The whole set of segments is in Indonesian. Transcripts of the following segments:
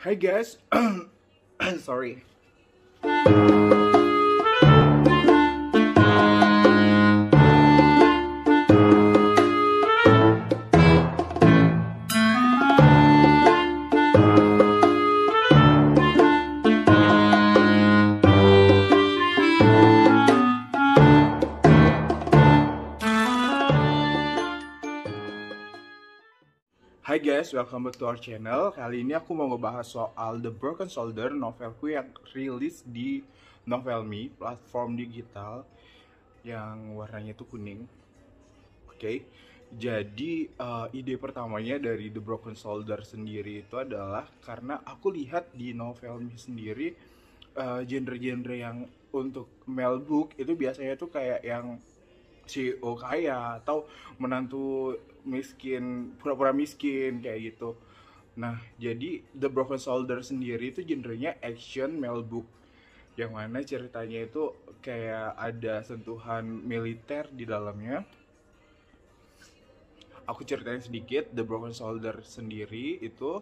Hi guys, sorry. Hai guys, welcome back to our channel. Kali ini aku mau ngebahas soal The Broken Soldier, novelku yang rilis di Novelme, platform digital yang warnanya itu kuning. Oke, jadi ide pertamanya dari The Broken Soldier sendiri itu adalah karena aku lihat di Novelme sendiri genre-genre yang untuk male book itu biasanya tuh kayak yang CEO kaya atau menantu miskin, pura-pura miskin kayak gitu. Nah, jadi The Broken Soldier sendiri itu genrenya action male book, yang mana ceritanya itu kayak ada sentuhan militer di dalamnya. Aku ceritain sedikit. The Broken Soldier sendiri itu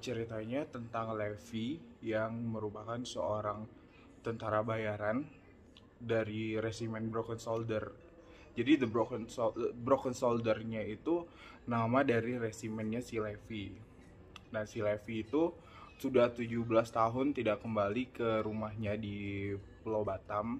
ceritanya tentang Levi yang merupakan seorang tentara bayaran dari resimen Broken Soldier. Jadi Broken Soldier-nya itu nama dari resimennya si Levi. Nah, si Levi itu sudah 17 tahun tidak kembali ke rumahnya di Pulau Batam,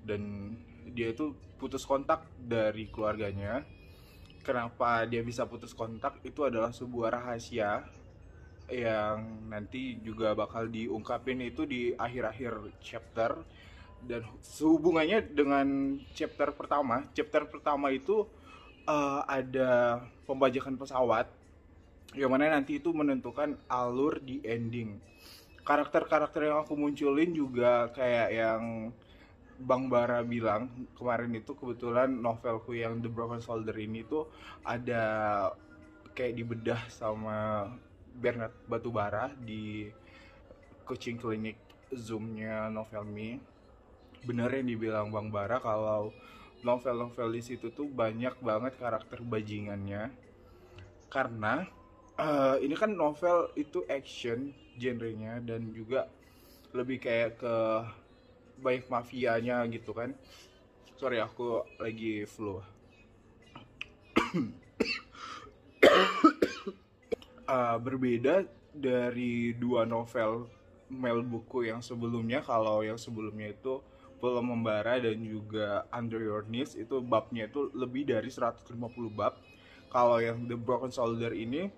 dan dia itu putus kontak dari keluarganya. Kenapa dia bisa putus kontak itu adalah sebuah rahasia yang nanti juga bakal diungkapin itu di akhir-akhir chapter. Dan sehubungannya dengan chapter pertama itu ada pembajakan pesawat yang mana nanti itu menentukan alur di ending. Karakter-karakter yang aku munculin juga kayak yang Bang Bara bilang kemarin, itu kebetulan novelku yang The Broken Soldier ini tuh ada kayak dibedah sama Bernard Batubara di coaching klinik Zoom-nya Novelme. Bener yang dibilang Bang Bara kalau novel-novel di situ tuh banyak banget karakter bajingannya, karena ini kan novel itu action genrenya dan juga lebih kayak ke banyak mafianya gitu kan. Sorry, aku lagi flu. Berbeda dari dua novel Mel buku yang sebelumnya. Kalau yang sebelumnya itu Pulau Membara dan juga Under Your Knees, itu babnya itu lebih dari 150 bab. Kalau yang The Broken Soldier ini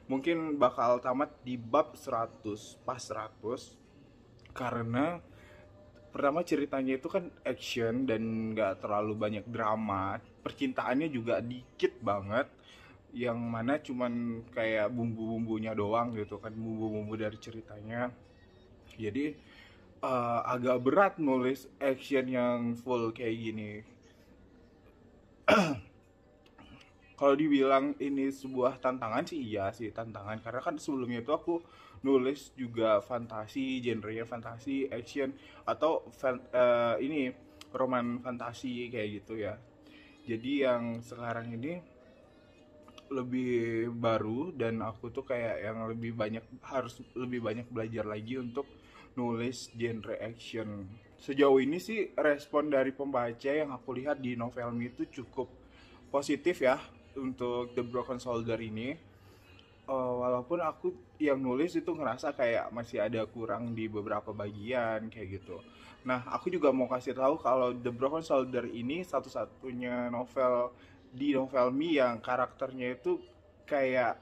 mungkin bakal tamat di bab 100, pas 100, karena pertama ceritanya itu kan action dan nggak terlalu banyak drama, percintaannya juga dikit banget, yang mana cuman kayak bumbu-bumbunya doang gitu kan, bumbu-bumbu dari ceritanya. Jadi agak berat nulis action yang full kayak gini. Kalau dibilang ini sebuah tantangan sih, iya sih tantangan, karena kan sebelumnya itu aku nulis juga fantasi, genrenya fantasi action atau ini roman fantasi kayak gitu ya. Jadi yang sekarang ini lebih baru dan aku tuh kayak yang harus lebih banyak belajar lagi untuk nulis genre action. Sejauh ini sih respon dari pembaca yang aku lihat di Novelme itu cukup positif ya untuk The Broken Soldier ini. Walaupun aku yang nulis itu ngerasa kayak masih ada kurang di beberapa bagian kayak gitu. Nah, aku juga mau kasih tahu kalau The Broken Soldier ini satu-satunya novel di Novelme yang karakternya itu kayak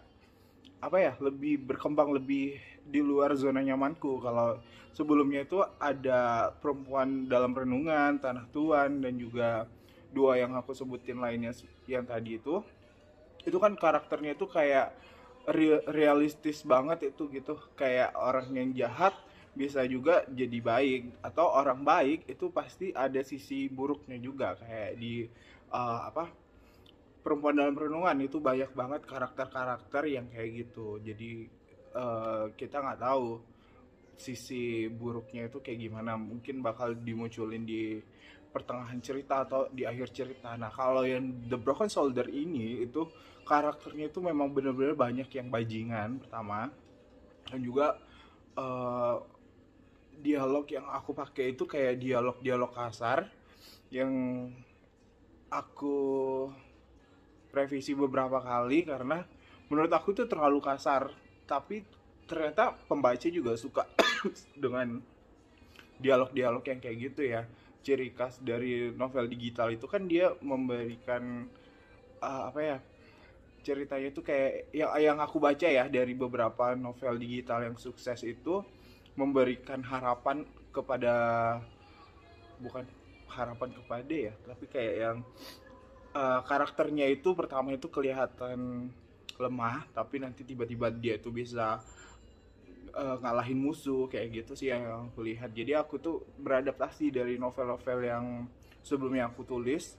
apa ya, lebih berkembang, lebih di luar zona nyamanku. Kalau sebelumnya itu ada Perempuan Dalam Renungan, Tanah Tuan, dan juga dua yang aku sebutin lainnya yang tadi itu kan karakternya itu kayak realistis banget itu gitu, kayak orang yang jahat bisa juga jadi baik, atau orang baik itu pasti ada sisi buruknya juga, kayak di apa, Perempuan Dalam Renungan itu banyak banget karakter-karakter yang kayak gitu. Jadi kita nggak tahu sisi buruknya itu kayak gimana, mungkin bakal dimunculin di pertengahan cerita atau di akhir cerita. Nah, kalau yang The Broken Soldier ini itu karakternya itu memang benar-benar banyak yang bajingan pertama, Dan juga eh, dialog yang aku pakai itu kayak dialog-dialog kasar yang aku revisi beberapa kali karena menurut aku tuh terlalu kasar, tapi ternyata pembaca juga suka dengan dialog-dialog yang kayak gitu ya. Ciri khas dari novel digital itu kan dia memberikan apa ya, ceritanya itu kayak yang aku baca ya dari beberapa novel digital yang sukses itu memberikan harapan kepada, bukan harapan kepada ya, tapi kayak yang karakternya itu pertama itu kelihatan lemah tapi nanti tiba-tiba dia itu bisa ngalahin musuh kayak gitu sih yang aku lihat. Jadi aku tuh beradaptasi dari novel-novel yang sebelumnya aku tulis,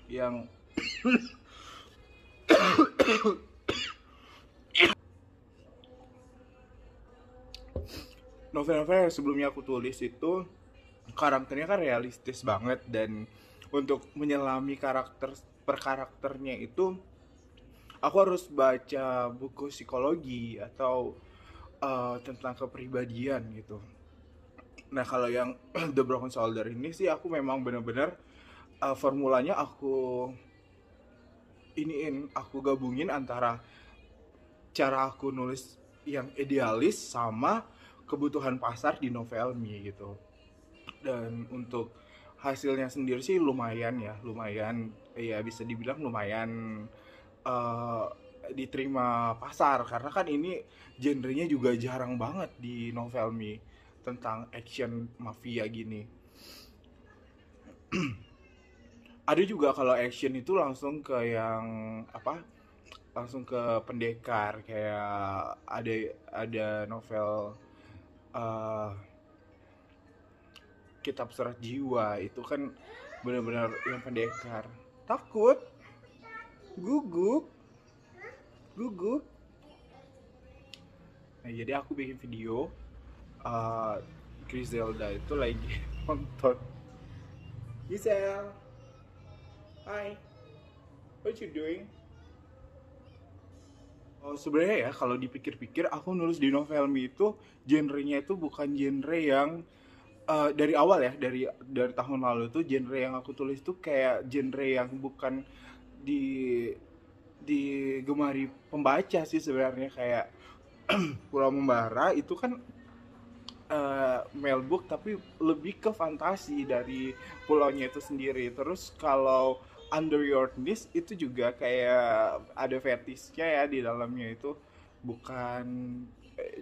yang novel-novel yang sebelumnya aku tulis itu karakternya kan realistis banget, dan untuk menyelami karakter per karakternya itu aku harus baca buku psikologi atau tentang kepribadian gitu. Nah kalau yang The Broken Soldier ini sih aku memang bener-bener formulanya aku gabungin antara cara aku nulis yang idealis sama kebutuhan pasar di novel me gitu. Dan untuk hasilnya sendiri sih lumayan ya, lumayan ya, bisa dibilang lumayan eh, diterima pasar karena kan ini genrenya juga jarang banget di novel me tentang action mafia gini. Ada juga kalau action itu langsung ke yang apa, langsung ke pendekar, kayak ada novel eh, kitab serat jiwa itu kan benar-benar yang pendekar. Takut, gugup, gugup. Nah jadi aku bikin video, uh, Griselda itu lagi nonton. Giselle, hi, what you doing? Oh, sebenarnya ya kalau dipikir-pikir aku nulis di novel me itu genrenya itu bukan genre yang dari awal ya, dari tahun lalu tuh genre yang aku tulis tuh kayak genre yang bukan di digemari pembaca sih sebenarnya. Kayak Pulau Membara itu kan mailbook tapi lebih ke fantasi dari pulaunya itu sendiri. Terus kalau Under Your Knees itu juga kayak ada fetishnya ya di dalamnya, itu bukan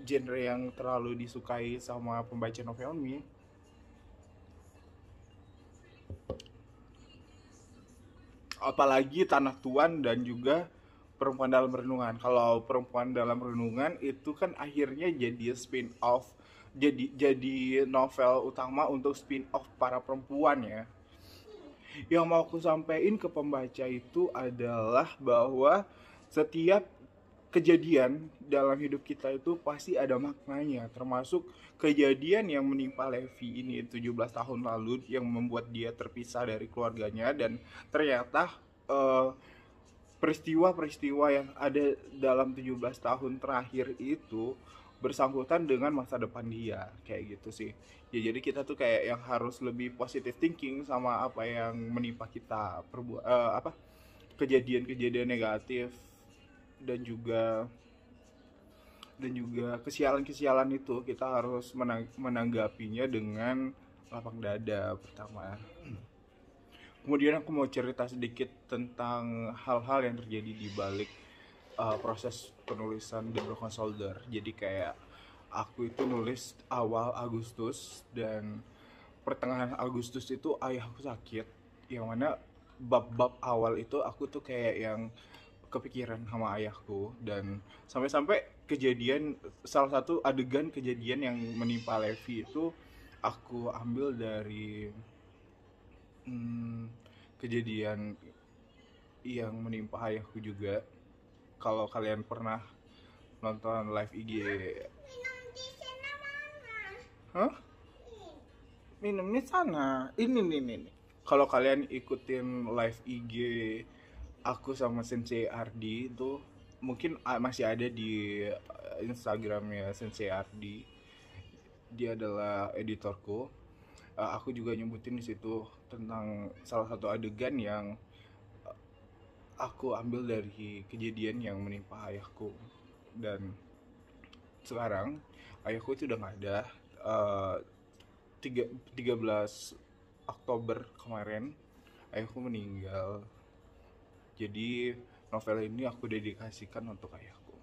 genre yang terlalu disukai sama pembaca novel me. Apalagi Tanah Tuan dan juga Perempuan Dalam Renungan. Kalau Perempuan Dalam Renungan itu kan akhirnya jadi spin off, jadi novel utama untuk spin off para perempuan ya. Yang mau aku sampaikan ke pembaca itu adalah bahwa setiap kejadian dalam hidup kita itu pasti ada maknanya, termasuk kejadian yang menimpa Levi ini 17 tahun lalu yang membuat dia terpisah dari keluarganya. Dan ternyata eh, peristiwa-peristiwa yang ada dalam 17 tahun terakhir itu bersangkutan dengan masa depan dia, kayak gitu sih ya. Jadi kita tuh kayak yang harus lebih positive thinking sama apa yang menimpa kita, apa, kejadian-kejadian negatif dan juga kesialan-kesialan itu kita harus menanggapinya dengan lapang dada pertama. Kemudian aku mau cerita sedikit tentang hal-hal yang terjadi di balik proses penulisan The Broken Soldier. Jadi kayak aku itu nulis awal Agustus, dan pertengahan Agustus itu ayahku sakit, yang mana bab-bab awal itu aku tuh kayak yang kepikiran sama ayahku. Dan sampai-sampai kejadian, salah satu adegan kejadian yang menimpa Levi itu aku ambil dari hmm, kejadian yang menimpa ayahku juga. Kalau kalian pernah nonton live IG, hah? Minumnya sana. Ini. Kalau kalian ikutin live IG aku sama Sensei Ardi itu mungkin masih ada Instagramnya Sensei Ardi. Dia adalah editorku. Aku juga nyebutin di situ tentang salah satu adegan yang aku ambil dari kejadian yang menimpa ayahku. Dan sekarang ayahku itu udah nggak ada. 13 Oktober kemarin ayahku meninggal. Jadi novel ini aku dedikasikan untuk ayahku.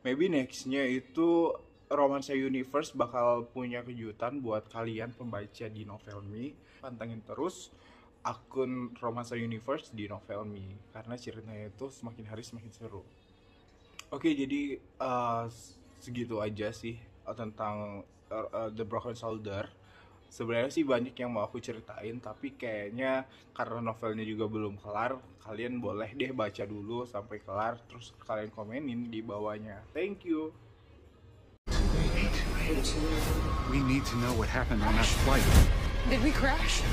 Maybe nextnya itu Romansa Universe bakal punya kejutan buat kalian pembaca di Novelme. Pantengin terus akun Romansa Universe di Novelme karena ceritanya itu semakin hari semakin seru. Oke, jadi segitu aja sih tentang The Broken Soldier. Sebenarnya sih banyak yang mau aku ceritain, tapi kayaknya karena novelnya juga belum kelar, kalian boleh deh baca dulu sampai kelar, terus kalian komenin di bawahnya. Thank you. We need to know what happened on that flight. Did we crash?